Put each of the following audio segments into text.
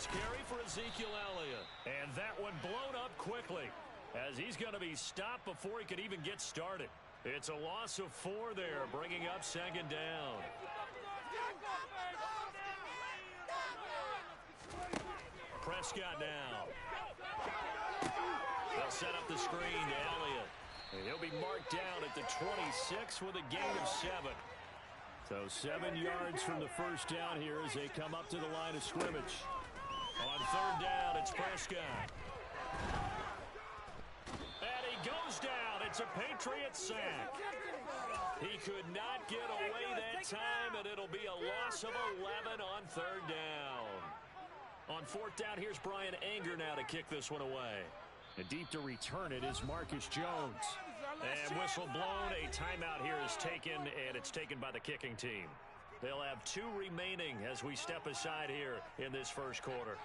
yards carry for Ezekiel Elliott. And that one blown up quickly, as he's going to be stopped before he could even get started. It's a loss of 4 there, bringing up second down. Prescott now. They'll set up the screen to Elliott. And he'll be marked down at the 26 with a gain of 7. So 7 yards from the first down here as they come up to the line of scrimmage. On third down, it's Prescott. And he goes down. It's a Patriot sack. He could not get away that time, and it'll be a loss of 11 on third down. On fourth down, here's Brian Anger now to kick this one away. And deep to return it is Marcus Jones. And whistle blown. A timeout here is taken, and it's taken by the kicking team. They'll have 2 remaining as we step aside here in this first quarter.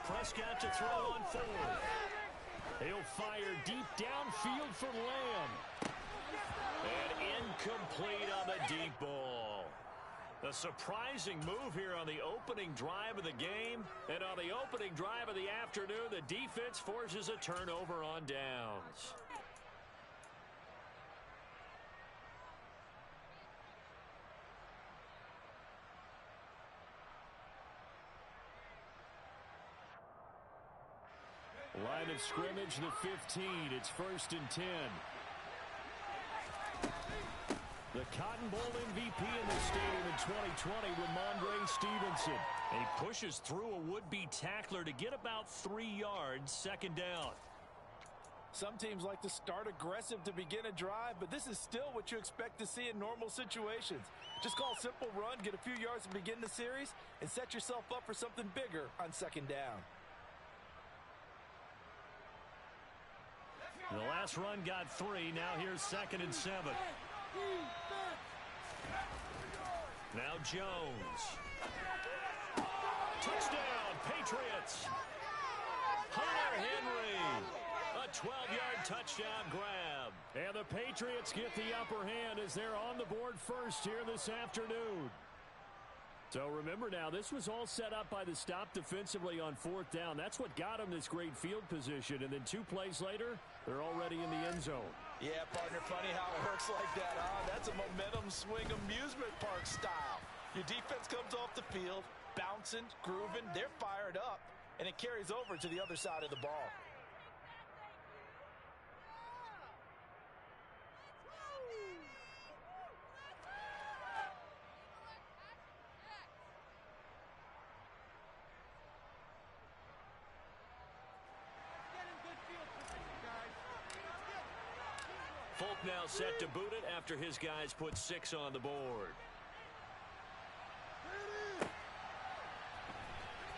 Prescott to throw on 4th. He'll fire deep downfield for Lamb. And incomplete on the deep ball. A surprising move here on the opening drive of the game. And on the opening drive of the afternoon, the defense forces a turnover on downs. Line of scrimmage, the 15. It's 1st and 10. The Cotton Bowl MVP in the stadium in 2020, Ramondre Stevenson. And he pushes through a would-be tackler to get about 3 yards, second down. Some teams like to start aggressive to begin a drive, but this is still what you expect to see in normal situations. Just call a simple run, get a few yards to begin the series, and set yourself up for something bigger on second down. The last run got 3. Now here's 2nd and 7. Now Jones. Touchdown, Patriots. Hunter Henry. A 12-yard touchdown grab. And the Patriots get the upper hand as they're on the board first here this afternoon. So remember now, this was all set up by the stop defensively on 4th down. That's what got them this great field position. And then 2 plays later, they're already in the end zone. Yeah, partner, funny how it works like that, huh? That's a momentum swing amusement park style. Your defense comes off the field, bouncing, grooving, they're fired up, and it carries over to the other side of the ball. Folk now set to boot it after his guys put 6 on the board.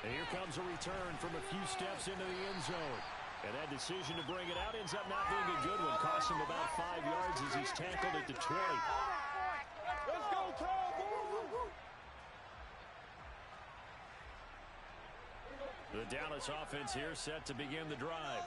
And here comes a return from a few steps into the end zone. And that decision to bring it out ends up not being a good one. Costs him about 5 yards as he's tackled at the 20. Let's go, Cowboys! The Dallas offense here set to begin the drive.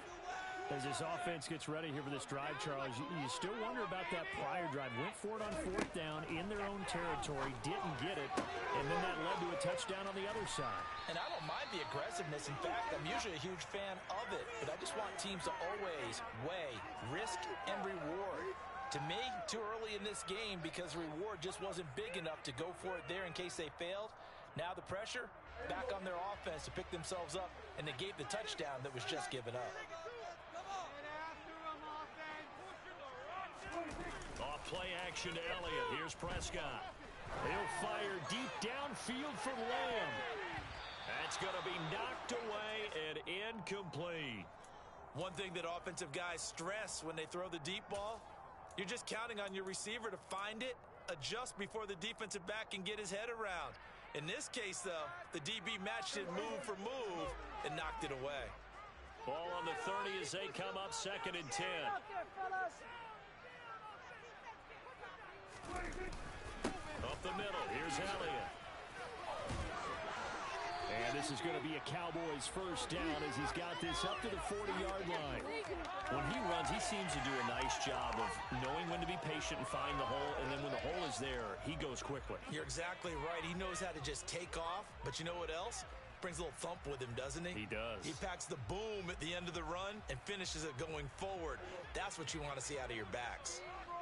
As this offense gets ready here for this drive, Charles, you still wonder about that prior drive. Went for it on 4th down in their own territory, didn't get it, and then that led to a touchdown on the other side. And I don't mind the aggressiveness. In fact, I'm usually a huge fan of it, but I just want teams to always weigh risk and reward. To me, too early in this game because the reward just wasn't big enough to go for it there in case they failed. Now the pressure back on their offense to pick themselves up and negate the touchdown that was just given up. Off play action to Elliott. Here's Prescott. He'll fire deep downfield for Lamb. That's going to be knocked away and incomplete. One thing that offensive guys stress when they throw the deep ball, you're just counting on your receiver to find it, adjust before the defensive back can get his head around. In this case, though, the DB matched it move for move and knocked it away. Ball on the 30 as they come up 2nd and 10. Up the middle, here's Elliott. And this is going to be a Cowboys first down as he's got this up to the 40-yard line. When he runs, he seems to do a nice job of knowing when to be patient and find the hole, and then when the hole is there, he goes quickly. You're exactly right. He knows how to just take off, but you know what else? Brings a little thump with him, doesn't he? He does. He packs the boom at the end of the run and finishes it going forward. That's what you want to see out of your backs.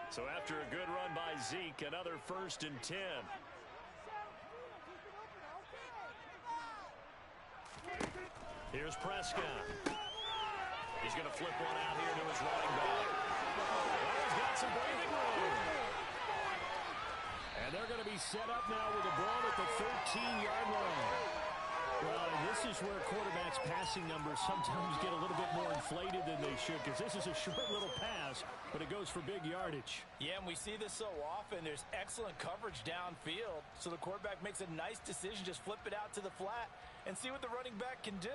So after a good run by Zeke, another 1st and 10. Here's Prescott. He's going to flip one out here to his running back. Oh, he's got some breathing room. And they're going to be set up now with a ball at the 13-yard line. Well, this is where quarterbacks' passing numbers sometimes get a little bit more inflated than they should, because this is a short little pass, but it goes for big yardage. Yeah, and we see this so often. There's excellent coverage downfield, so the quarterback makes a nice decision, just flip it out to the flat and see what the running back can do.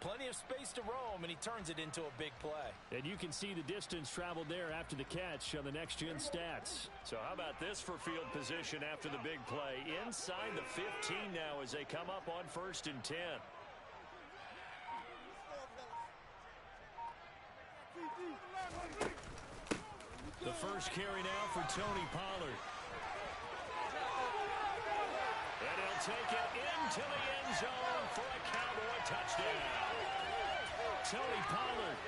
Plenty of space to roam, and he turns it into a big play. And you can see the distance traveled there after the catch on the next-gen stats. So how about this for field position after the big play? Inside the 15 now as they come up on 1st and 10. The first carry now for Tony Pollard. And he'll take it into the end zone for a Cowboy touchdown. Tony Pollard,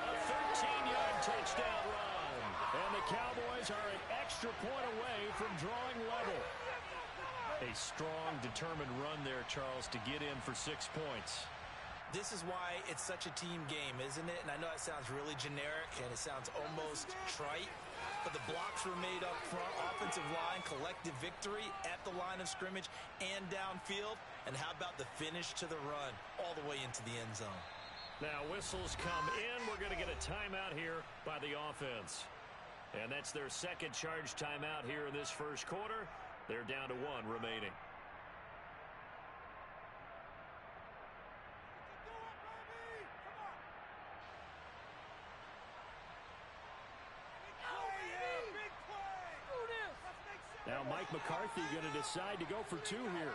a 13-yard touchdown run. And the Cowboys are an extra point away from drawing level. A strong, determined run there, Charles, to get in for 6 points. This is why it's such a team game, isn't it? And I know it sounds really generic and it sounds almost trite, but the blocks were made up front, offensive line, collective victory at the line of scrimmage and downfield. And how about the finish to the run all the way into the end zone? Now whistles come in. We're going to get a timeout here by the offense. And that's their second charge timeout here in this first quarter. They're down to 1 remaining. Now Mike McCarthy going to decide to go for 2 here.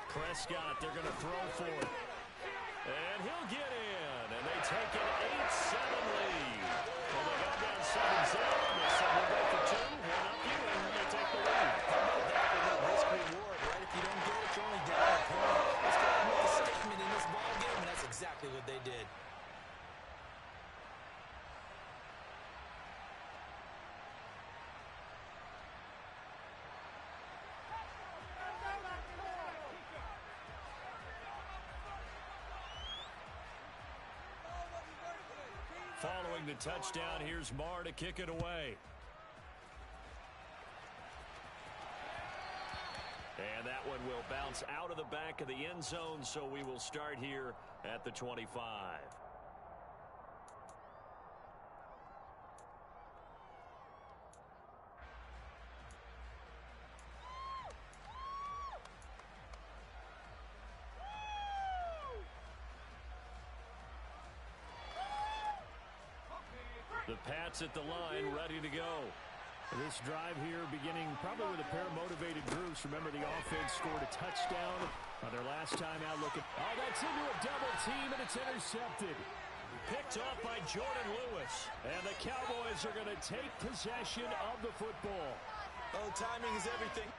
Prescott, they're going to throw for it. And he'll get in. And they take an 8-7 lead. Well, they got down 7-0. They said we'll go for 2. 1 up you, and they take the lead. How about that for that risk reward, right? If you don't get it, you're only down a point. Let's go and make a statement in this ball game, and that's exactly what they did. Following the touchdown, here's Marr to kick it away. And that one will bounce out of the back of the end zone, so we will start here at the 25. The Pats at the line, ready to go. This drive here beginning probably with a pair of motivated groups. Remember, the offense scored a touchdown on their last time out looking. Oh, that's into a double team, and it's intercepted. Picked off by Jordan Lewis. And the Cowboys are going to take possession of the football. Oh, timing is everything.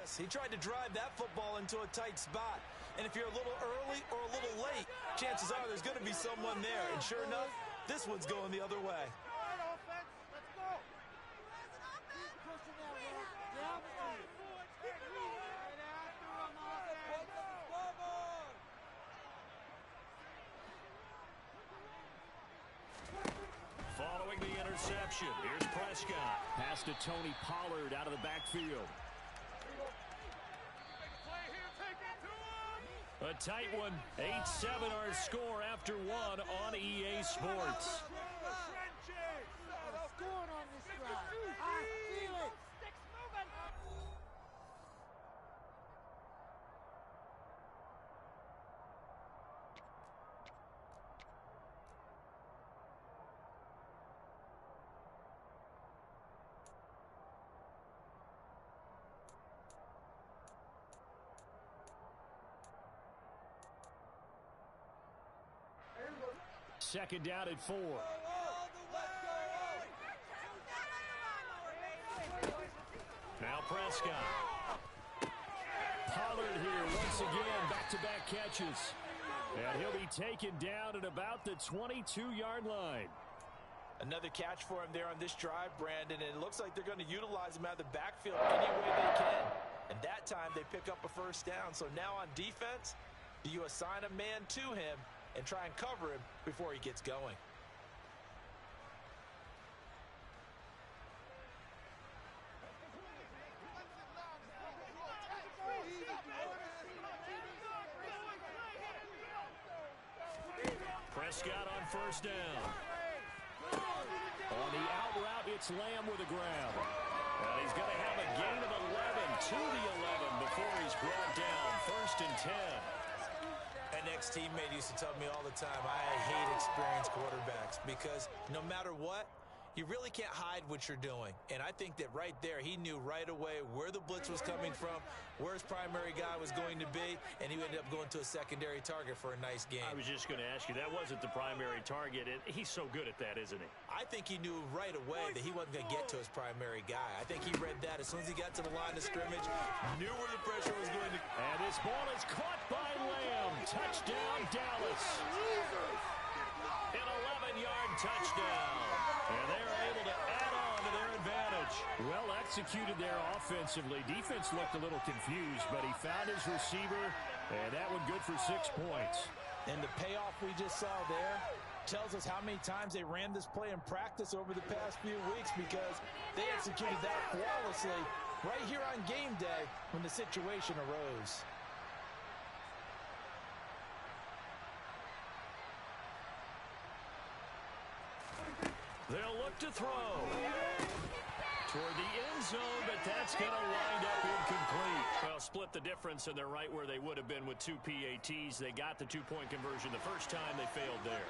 Yes, he tried to drive that football into a tight spot. And if you're a little early or a little late, chances are there's going to be someone there. And sure enough, this one's going the other way. Following the interception, here's Prescott. Pass to Tony Pollard out of the backfield. A tight one. 8-7 our score after one on EA Sports. Second down at 4. Now Prescott. Pollard here once again, back-to-back catches. And he'll be taken down at about the 22-yard line. Another catch for him there on this drive, Brandon, and it looks like they're going to utilize him out of the backfield any way they can. And that time they pick up a first down. So now on defense, do you assign a man to him and try and cover him before he gets going? Prescott on first down. On the out route, it's Lamb with a grab. And he's going to have a gain of 11 to the 11 before he's brought down. First and 10. An ex-teammate used to tell me all the time, I hate experienced quarterbacks because no matter what, you really can't hide what you're doing. And I think that right there, he knew right away where the blitz was coming from, where his primary guy was going to be, and he ended up going to a secondary target for a nice game. I was just going to ask you, that wasn't the primary target. He's so good at that, isn't he? I think he knew right away that he wasn't going to get to his primary guy. I think he read that as soon as he got to the line of scrimmage, knew where the pressure was going to. And this ball is caught by Lamb. Touchdown, Dallas. An 11-yard touchdown. And they're able to add on to their advantage. Well executed there offensively. Defense looked a little confused, but he found his receiver, and that one good for 6 points. And the payoff we just saw there tells us how many times they ran this play in practice over the past few weeks, because they executed that flawlessly right here on game day when the situation arose. They'll look to throw toward the end zone, but that's going to wind up incomplete. Well, split the difference, and they're right where they would have been with 2 PATs. They got the 2-point conversion the first time. They failed there.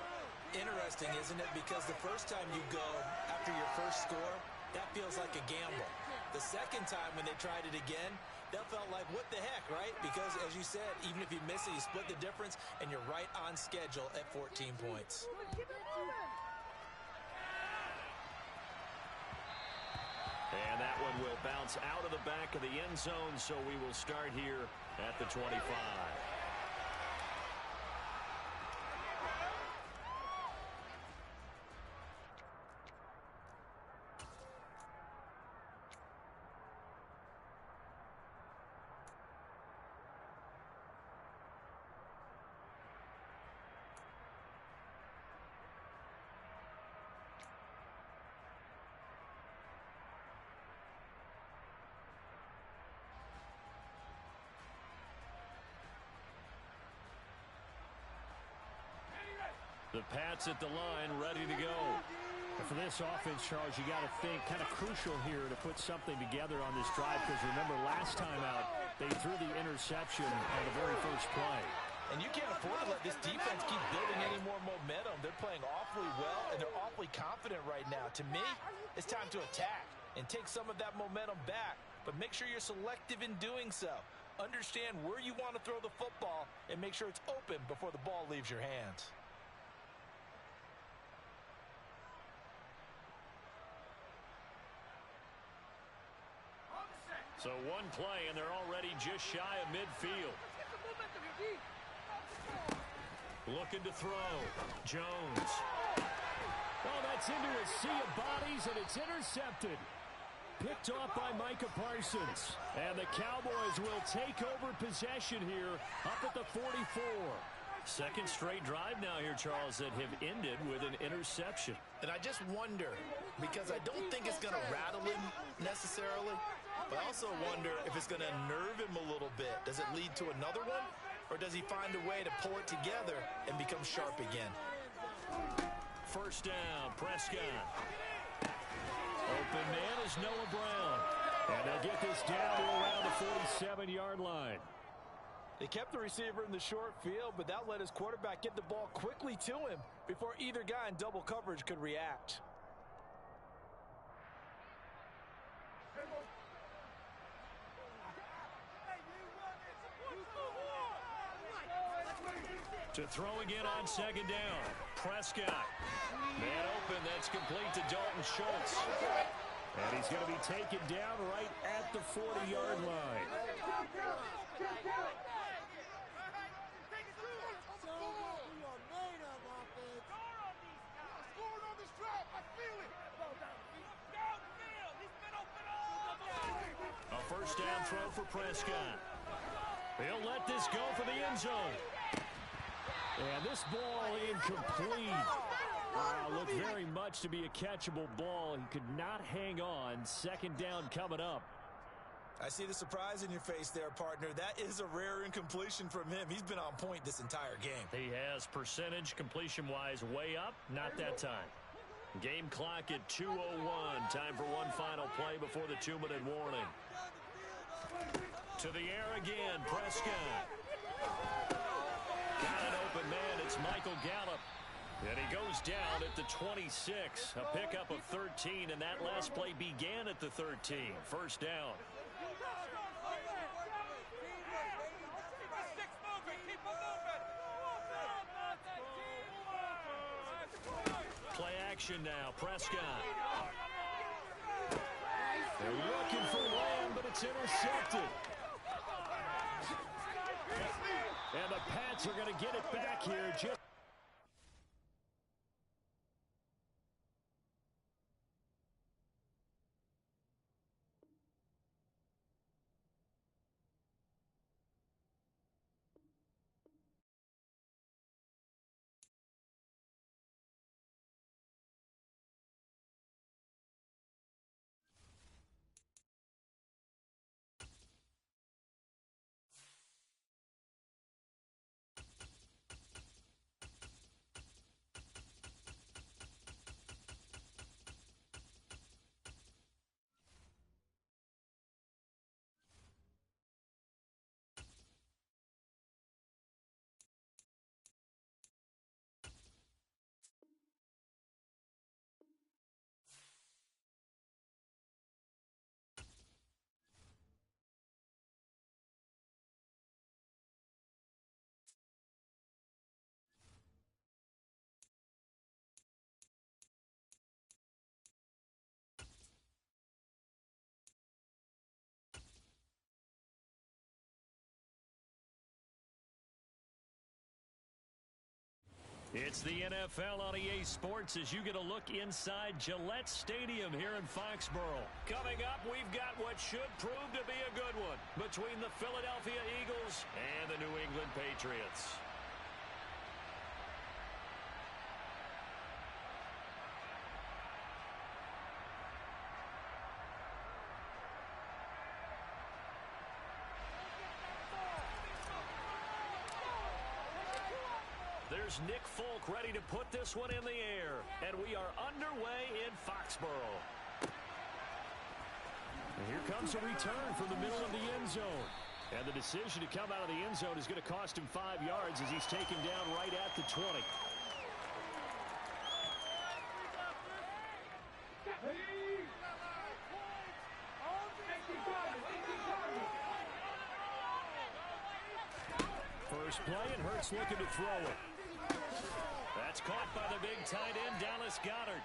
Interesting, isn't it? Because the first time you go after your first score, that feels like a gamble. The second time when they tried it again, that felt like, what the heck, right? Because, as you said, even if you miss it, you split the difference, and you're right on schedule at 14 points. And that one will bounce out of the back of the end zone, so we will start here at the 25. The Pats at the line, ready to go. For this offense, Charles, you got to think kind of crucial here to put something together on this drive, because remember last time out, they threw the interception on the very first play. And you can't afford to let this defense keep building any more momentum. They're playing awfully well, and they're awfully confident right now. To me, it's time to attack and take some of that momentum back, but make sure you're selective in doing so. Understand where you want to throw the football and make sure it's open before the ball leaves your hands. So one play, and they're already just shy of midfield. Looking to throw. Jones. Oh, that's into a sea of bodies, and it's intercepted. Picked off by Micah Parsons. And the Cowboys will take over possession here up at the 44. Second straight drive now here, Charles, that have ended with an interception. And I just wonder, because I don't think it's going to rattle him necessarily, but I also wonder if it's going to nerve him a little bit. Does it lead to another one, or does he find a way to pull it together and become sharp again? First down, Prescott. Open man is Noah Brown. And they'll get this down to around the 47-yard line. They kept the receiver in the short field, but that let his quarterback get the ball quickly to him before either guy in double coverage could react. To throw again on second down. Prescott. Man open, that's complete to Dalton Schultz. And he's going to be taken down right at the 40-yard line. A first down throw for Prescott. He'll let this go for the end zone. And this ball incomplete. Looked very much to be a catchable ball. He could not hang on. Second down coming up. I see the surprise in your face there, partner. That is a rare incompletion from him. He's been on point this entire game. He has percentage completion-wise way up. Not that time. Game clock at 2:01. Time for one final play before the 2-minute warning. To the air again, Prescott. Got an open man. It's Michael Gallup. And he goes down at the 26. A pickup of 13, and that last play began at the 13. First down. Play action now. Prescott. They're looking for Lamb, but it's intercepted. And the Pats are going to get it back here. It's the NFL on EA Sports as you get a look inside Gillette Stadium here in Foxborough. Coming up, we've got what should prove to be a good one between the Philadelphia Eagles and the New England Patriots. There's Nick Folk ready to put this one in the air. And we are underway in Foxborough. And here comes a return from the middle of the end zone. And the decision to come out of the end zone is going to cost him 5 yards as he's taken down right at the 20. First play, and Hurts looking to throw it. That's caught by the big tight end, Dallas Goedert.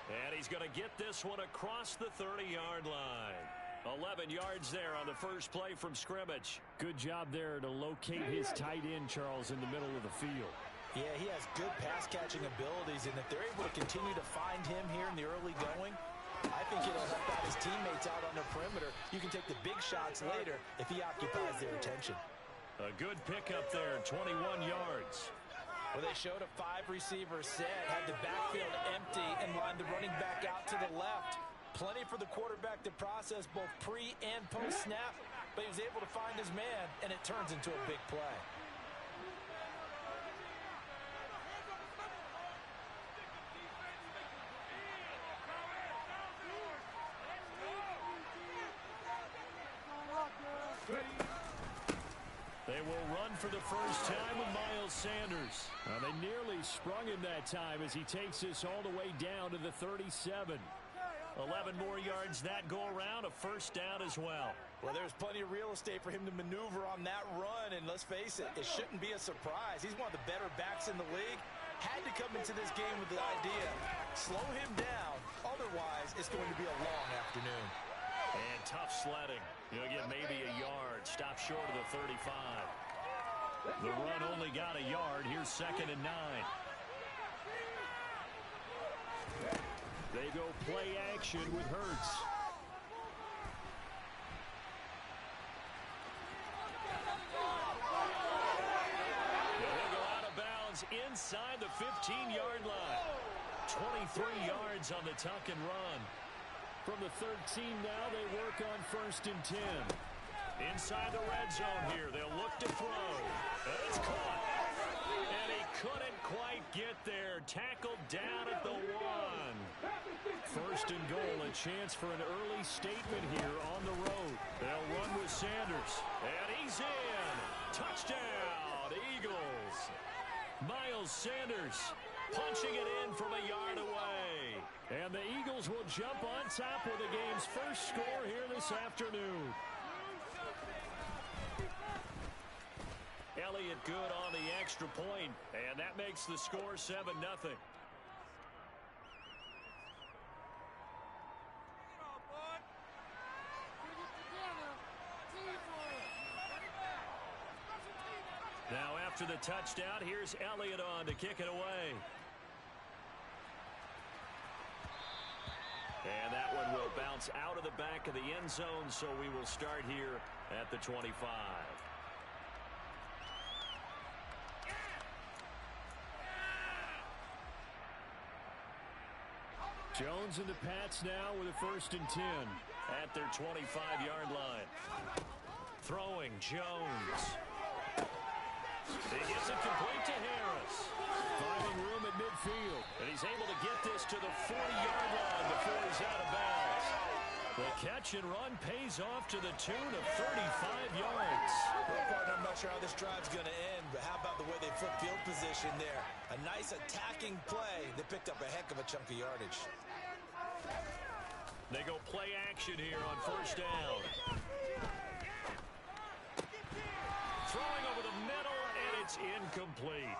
And he's going to get this one across the 30-yard line. 11 yards there on the first play from scrimmage. Good job there to locate his tight end, Charles, in the middle of the field. Yeah, he has good pass-catching abilities, and if they're able to continue to find him here in the early going, I think it'll help out his teammates out on the perimeter. You can take the big shots later if he occupies their attention. A good pickup there, 21 yards. Well, they showed a 5-receiver set, had the backfield empty, and lined the running back out to the left. Plenty for the quarterback to process both pre- and post-snap, but he was able to find his man, and it turns into a big play. They will run for the first time with Miles Sanders. They nearly sprung him that time as he takes this all the way down to the 37. 11 more yards that go around, a first down as well. Well, there's plenty of real estate for him to maneuver on that run, and let's face it, it shouldn't be a surprise. He's one of the better backs in the league. Had to come into this game with the idea, slow him down, otherwise it's going to be a long afternoon. And tough sledding. He'll get maybe a yard. Stop short of the 35. The run only got a yard. Here's 2nd and 9. They go play action with Hurts. He'll go out of bounds inside the 15-yard line. 23 yards on the tuck and run. From the 13 now, they work on 1st and 10. Inside the red zone here, they'll look to throw. And it's caught. And he couldn't quite get there. Tackled down at the 1. 1st and goal, a chance for an early statement here on the road. They'll run with Sanders. And he's in. Touchdown, Eagles. Miles Sanders punching it in from a yard away. And the Eagles will jump on top with the game's first score here this afternoon. Elliott good on the extra point, and that makes the score 7-0. Now after the touchdown, here's Elliott on to kick it away. And that one will bounce out of the back of the end zone, so we will start here at the 25. Jones and the Pats now with a 1st and 10. At their 25-yard line. Throwing, Jones. He gets it complete to Harris. Finding room at midfield. And he's able to get this to the 40-yard line before he's out of bounds. The catch and run pays off to the tune of 35 yards. Well, partner, I'm not sure how this drive's going to end, but how about the way they flip field position there? A nice attacking play that picked up a heck of a chunk of yardage. They go play action here on 1st down. Throwing over the middle, and it's incomplete.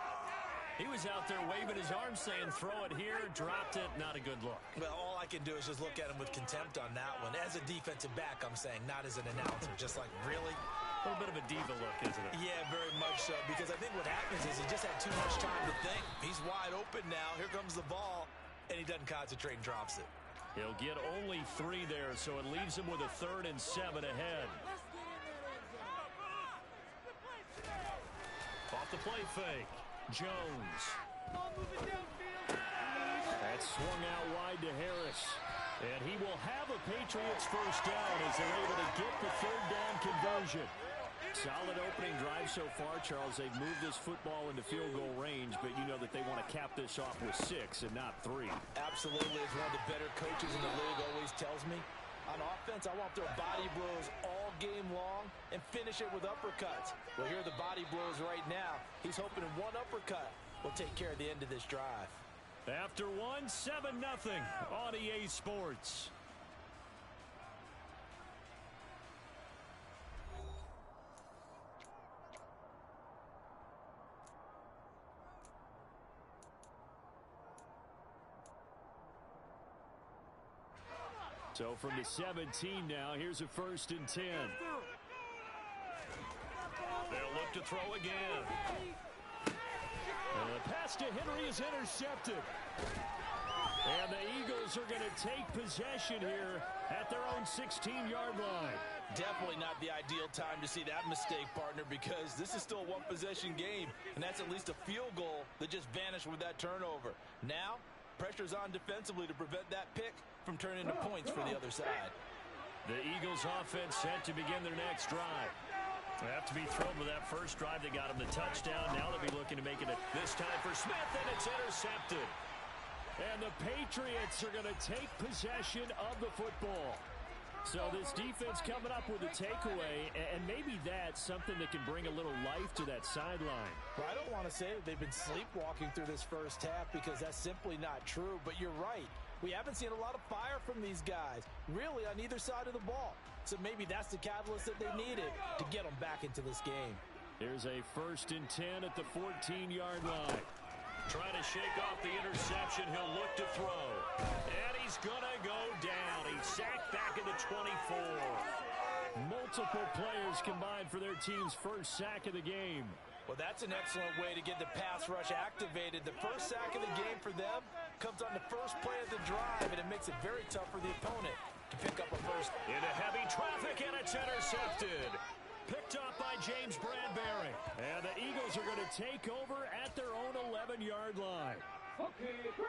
He was out there waving his arms saying, throw it here, dropped it, not a good look. Well, all I can do is just look at him with contempt on that one. As a defensive back, I'm saying, not as an announcer. Just like, really? A little bit of a diva look, isn't it? Yeah, very much so, because I think what happens is he just had too much time to think. He's wide open now. Here comes the ball, and he doesn't concentrate and drops it. He'll get only 3 there, so it leaves him with a 3rd and 7 ahead. Off the play fake. Jones. That's swung out wide to Harris. And he will have a Patriots first down as they're able to get the 3rd down conversion. Solid opening drive so far, Charles. They've moved this football into field goal range, but you know that they want to cap this off with 6 and not 3. Absolutely. As one of the better coaches in the league always tells me, on offense, I want to throw body blows all game long and finish it with uppercuts. Well, here are the body blows right now. He's hoping one uppercut will take care of the end of this drive. After 1, 7-0 on EA Sports. So from the 17 now, here's a 1st and 10. They'll look to throw again. And the pass to Henry is intercepted. And the Eagles are going to take possession here at their own 16-yard line. Definitely not the ideal time to see that mistake, partner, because this is still a one-possession game, and that's at least a field goal that just vanished with that turnover. Now, pressure's on defensively to prevent that pick from turning into points for the other side. The Eagles offense set to begin their next drive. They have to be thrilled with that first drive that got them the touchdown. Now they'll be looking to make it this time for Smith, and it's intercepted. And the Patriots are going to take possession of the football. So this defense coming up with a takeaway, and maybe that's something that can bring a little life to that sideline. Well, I don't want to say that they've been sleepwalking through this first half because that's simply not true, but you're right. We haven't seen a lot of fire from these guys, really on either side of the ball. So maybe that's the catalyst that they needed to get them back into this game. Here's a 1st and 10 at the 14-yard line. Trying to shake off the interception. He'll look to throw. And he's going to go down. He's sacked back at the 24. Multiple players combined for their team's first sack of the game. Well, that's an excellent way to get the pass rush activated. The first sack of the game for them comes on the first play of the drive, and it makes it very tough for the opponent to pick up a first. Into heavy traffic, and it's intercepted. Picked up by James Bradbury. And the Eagles are going to take over at their own 11-yard line.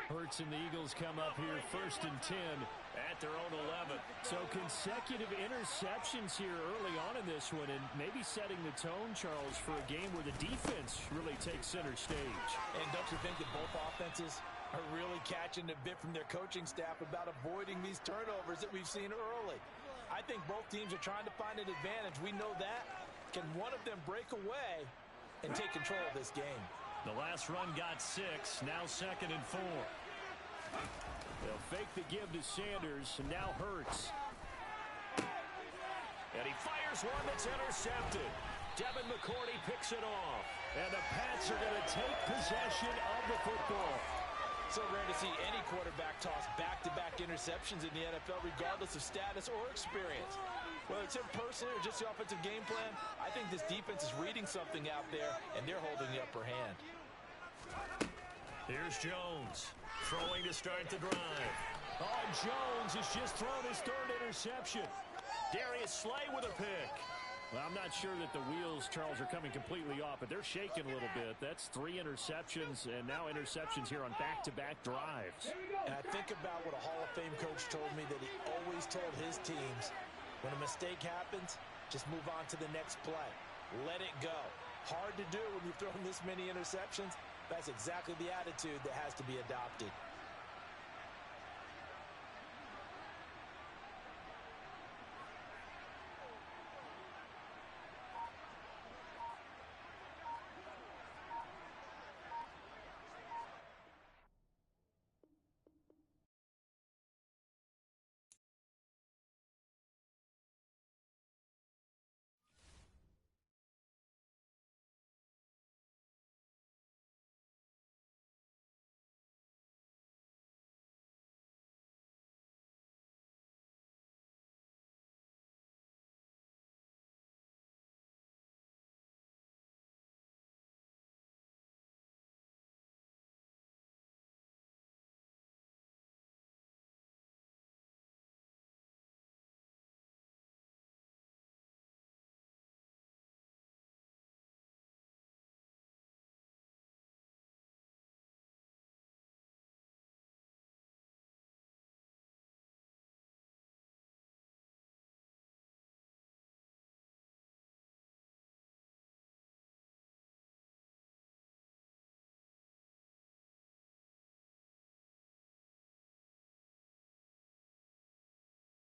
Hurts and the Eagles come up here 1st and 10 at their own 11. So consecutive interceptions here early on in this one, and maybe setting the tone, Charles, for a game where the defense really takes center stage. And don't you think that both offenses are really catching a bit from their coaching staff about avoiding these turnovers that we've seen early? I think both teams are trying to find an advantage. We know that. Can one of them break away and take control of this game? The last run got 6. Now 2nd and 4. They'll fake the give to Sanders, and now Hurts. And he fires one that's intercepted. Devin McCourty picks it off. And the Pats are going to take possession of the football. So rare to see any quarterback toss back-to-back interceptions in the NFL, regardless of status or experience. Whether it's him personally or just the offensive game plan, I think this defense is reading something out there, and they're holding the upper hand. Here's Jones, throwing to start the drive. Oh, Jones has just thrown his 3rd interception. Darius Slay with a pick. Well, I'm not sure that the wheels, Charles, are coming completely off, but they're shaking a little bit. That's 3 interceptions, and now interceptions here on back-to-back drives. And I think about what a Hall of Fame coach told me that he always told his teams, when a mistake happens, just move on to the next play. Let it go. Hard to do when you've thrown this many interceptions. That's exactly the attitude that has to be adopted.